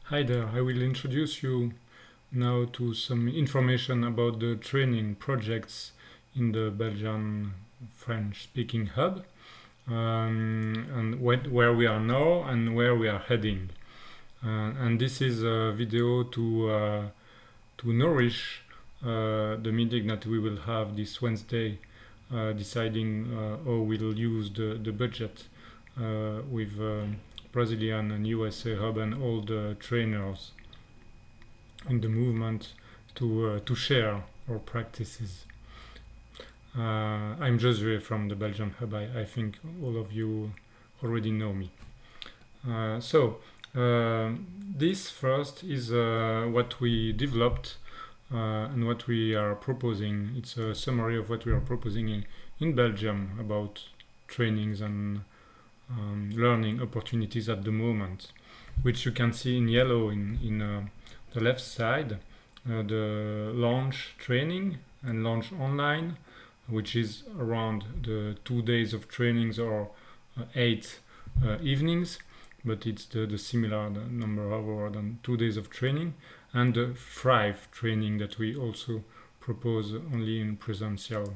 Hi there, I will introduce you now to some information about the training projects in the Belgian French-speaking hub, and where we are now and where we are heading. And this is a video to nourish the meeting that we will have this Wednesday, deciding how we'll use the budget with Brazilian and USA hub and all the trainers in the movement to share our practices. I'm Josue from the Belgian hub. I think all of you already know me. This first is what we developed and what we are proposing. It's a summary of what we are proposing in Belgium about trainings and learning opportunities at the moment, which you can see in yellow in the left side, the launch training and launch online, which is around the 2 days of trainings or 8 evenings, but it's the similar number of hours than 2 days of training, and the Thrive training that we also propose only in presential.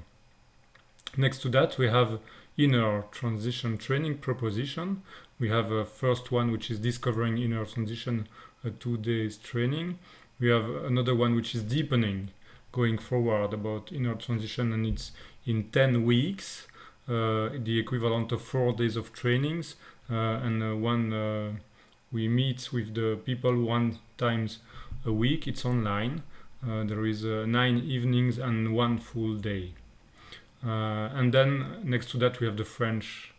Next to that, we have inner transition training proposition. We have a first one which is discovering inner transition, a 2 days training. We have another one which is deepening, going forward about inner transition, and it's in 10 weeks, the equivalent of 4 days of trainings, and we meet with the people 1 times a week. It's online. There is 9 evenings and 1 full day. And then next to that we have the French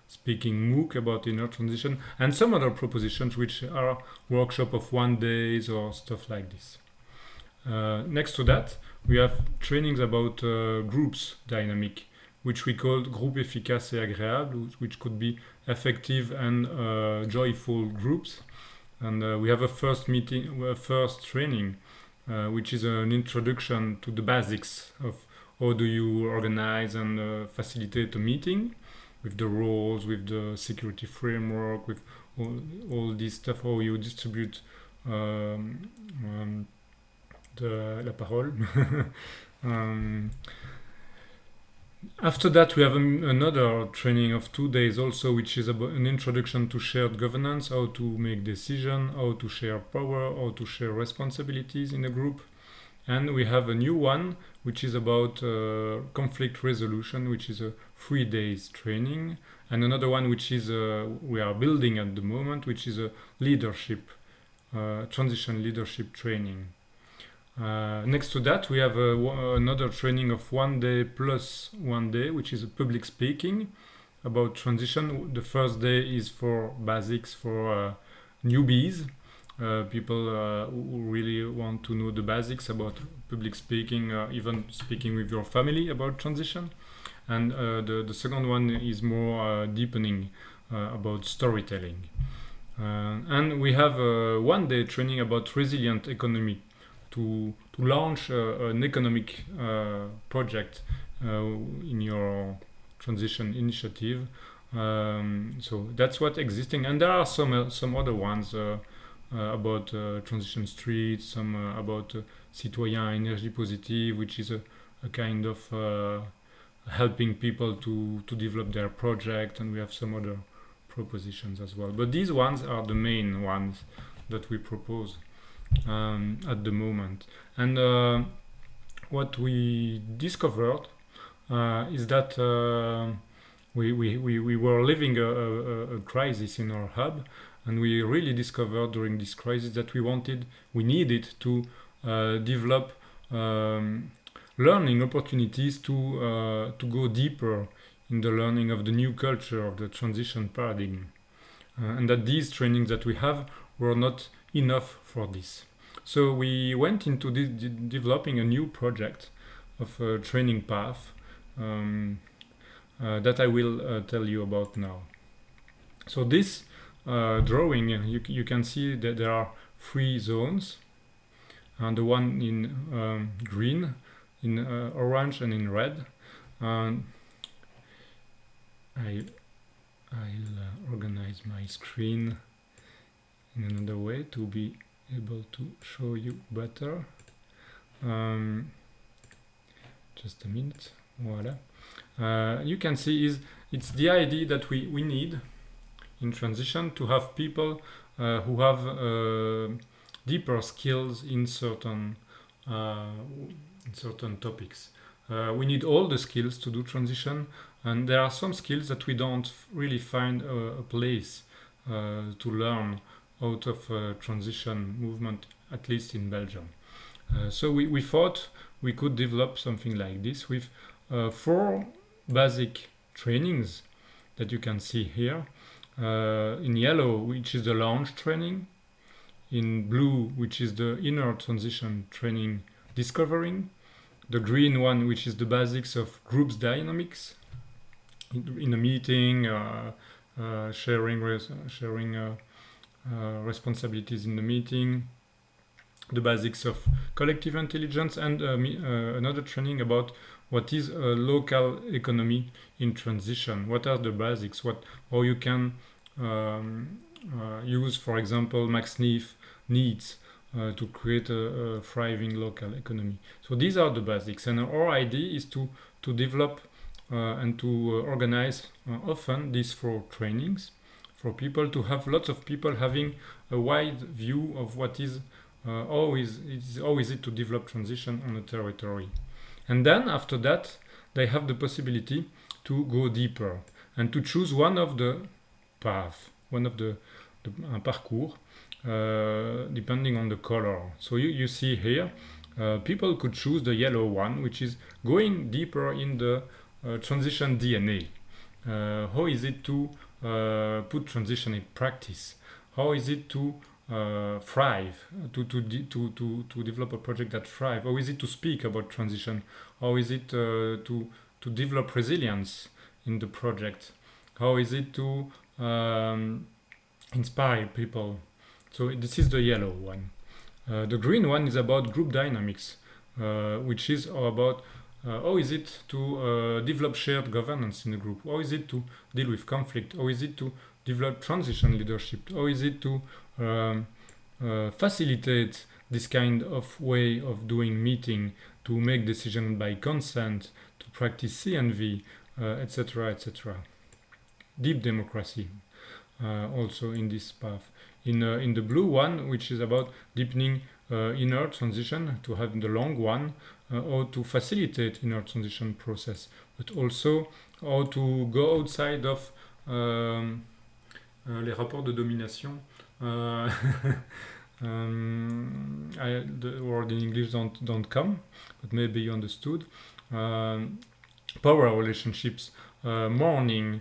speaking MOOC about inner transition and some other propositions which are workshop of 1 days or stuff like this. Next to that we have trainings about groups dynamic, which we call groupe efficace et agréable, which could be effective and joyful groups. And we have a first training, which is an introduction to the basics of how do you organize and facilitate a meeting, with the roles, with the security framework, with all this stuff, how you distribute la parole. After that, we have another training of 2 days also, which is about an introduction to shared governance, how to make decisions, how to share power, how to share responsibilities in a group. And we have a new one, which is about conflict resolution, which is a 3 days training. And another one, which is we are building at the moment, which is a leadership, transition leadership training. Next to that, we have another training of 1 day plus 1 day, which is a public speaking about transition. The first day is for basics for newbies. People who really want to know the basics about public speaking, even speaking with your family about transition. And the second one is more deepening about storytelling. And we have 1 day training about resilient economy to launch an economic project in your transition initiative. So that's what existing, and there are some other ones about transition streets, some about citoyen énergie positive, which is a kind of helping people to develop their project, and we have some other propositions as well. But these ones are the main ones that we propose at the moment. And what we discovered is that we were living a crisis in our hub, and we really discovered during this crisis that we needed to develop learning opportunities to go deeper in the learning of the new culture of the transition paradigm, and that these trainings that we have were not enough for this. So we went into developing a new project of a training path that I will tell you about now. So this drawing, you can see that there are 3 zones, and the one in green, in orange, and in red. I'll organize my screen in another way to be able to show you better. Just a minute. Voila. You can see it's the idea that we need in transition to have people who have deeper skills in certain topics. We need all the skills to do transition, and there are some skills that we don't really find a place to learn out of transition movement, at least in Belgium. So we thought we could develop something like this with 4 basic trainings that you can see here. In yellow, which is the launch training. In blue, which is the inner transition training discovering. The green one, which is the basics of groups dynamics in a meeting, sharing responsibilities in the meeting, the basics of collective intelligence, and another training about what is a local economy in transition. What are the basics? How you can use, for example, Max needs to create a thriving local economy. So these are the basics, and our idea is to develop and to organize often these 4 trainings for people, to have lots of people having a wide view of what is how is it to develop transition on a territory. And then after that, they have the possibility to go deeper and to choose one of the paths, one of the parcours, depending on the color. So you see here, people could choose the yellow one, which is going deeper in the transition DNA. How is it to put transition in practice? How is it to thrive, to develop a project that thrive? How is it to speak about transition? How is it to develop resilience in the project? How is it to inspire people? So this is the yellow one. The green one is about group dynamics, which is about how is it to develop shared governance in a group? How is it to deal with conflict? How is it to develop transition leadership? How is it to facilitate this kind of way of doing meeting, to make decision by consent, to practice CNV, etc., etc. Deep democracy also in this path. In the blue one, which is about deepening inner transition, to have the long one, or to facilitate inner transition process, but also how to go outside of les rapports de domination. The word in English don't come, but maybe you understood. Power relationships, mourning,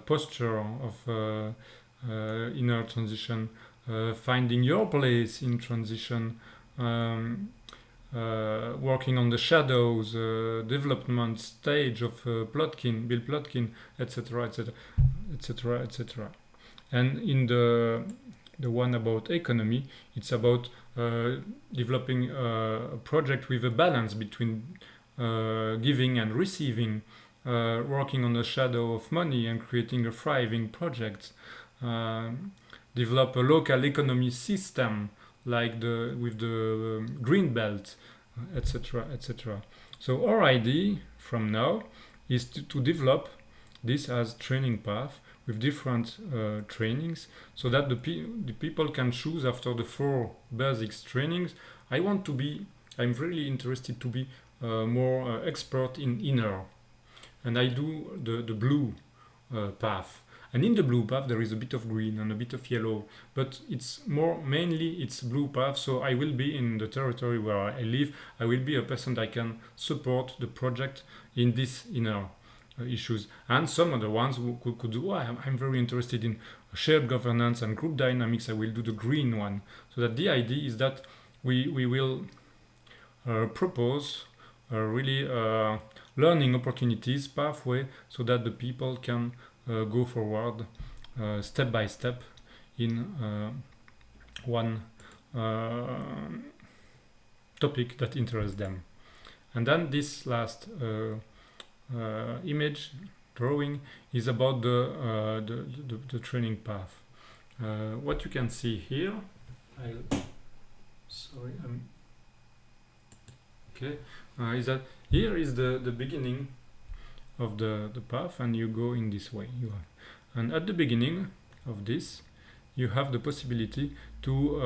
posture of inner transition, finding your place in transition, working on the shadows, development stage of Bill Plotkin, etc., etc., etc., etc. And in the one about economy, it's about developing a project with a balance between giving and receiving, working on the shadow of money and creating a thriving project, develop a local economy system like with the green belt, etc., etc. So our idea from now is to develop this as training path with different trainings, so that the people can choose after the 4 basics trainings. I'm really interested to be more expert in inner, and I do the blue path. And in the blue path there is a bit of green and a bit of yellow, but it's mainly blue path. So I will be in the territory where I live. I will be a person that can support the project in this inner issues. And some other ones who could do, I'm very interested in shared governance and group dynamics. I will do the green one. So that the idea is that we will propose really learning opportunities pathway, so that the people can go forward step by step in one topic that interests them. And then this last image drawing is about the training path. What you can see here, okay, is that here is the beginning of the path, and you go in this way. And at the beginning of this, you have the possibility to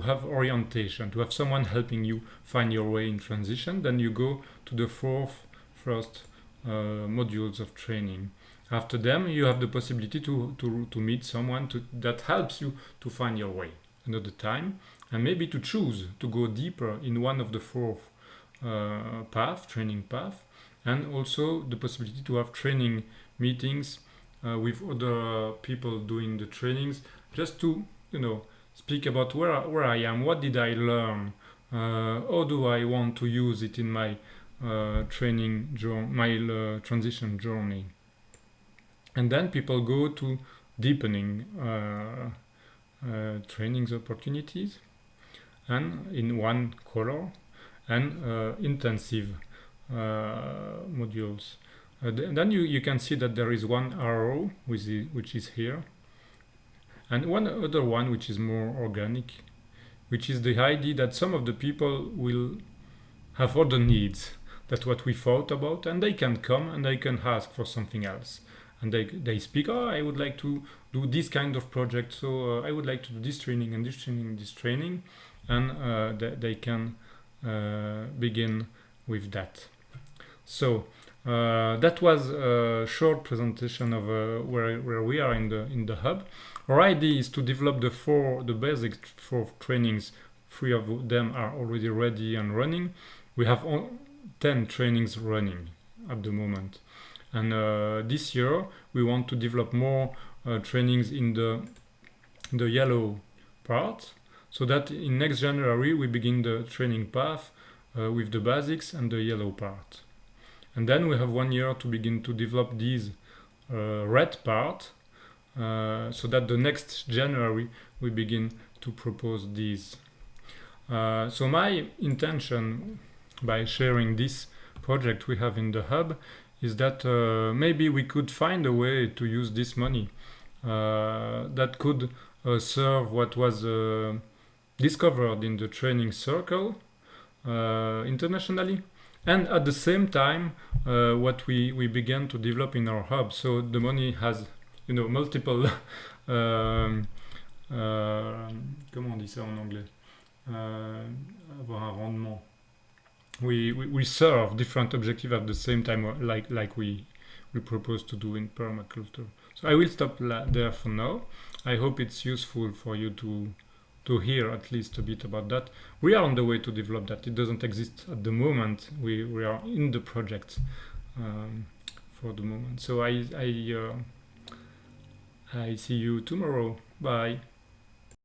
have orientation, to have someone helping you find your way in transition. Then you go to the first modules of training. After them, you have the possibility to meet someone that helps you to find your way another time, and maybe to choose to go deeper in one of the four training path, and also the possibility to have training meetings with other people doing the trainings, just to speak about where I am, what did I learn, how do I want to use it in my transition journey. And then people go to deepening trainings opportunities, and in one color, and intensive modules. Then you can see that there is one arrow which is here, and one other one which is more organic, which is the idea that some of the people will have other needs that what we thought about, and they can come and they can ask for something else, and they speak, oh, I would like to do this kind of project, so I would like to do this training and this training and this training, and they can begin with that. So that was a short presentation of where we are in the hub. Our idea is to develop the basic four trainings. 3 of them are already ready and running. We have 10 trainings running at the moment, and this year we want to develop more trainings in the yellow part, so that in next January we begin the training path with the basics and the yellow part. And then we have 1 year to begin to develop these red part, so that the next January we begin to propose these. So my intention by sharing this project we have in the hub is that maybe we could find a way to use this money that could serve what was discovered in the training circle internationally, and at the same time what we began to develop in our hub. So the money has multiple comment on dit ça en anglais, avoir un rendement. We serve different objectives at the same time, like we propose to do in permaculture. So I will stop there for now. I hope it's useful for you to hear at least a bit about that. We are on the way to develop that. It doesn't exist at the moment. We are in the project for the moment. So I see you tomorrow. Bye.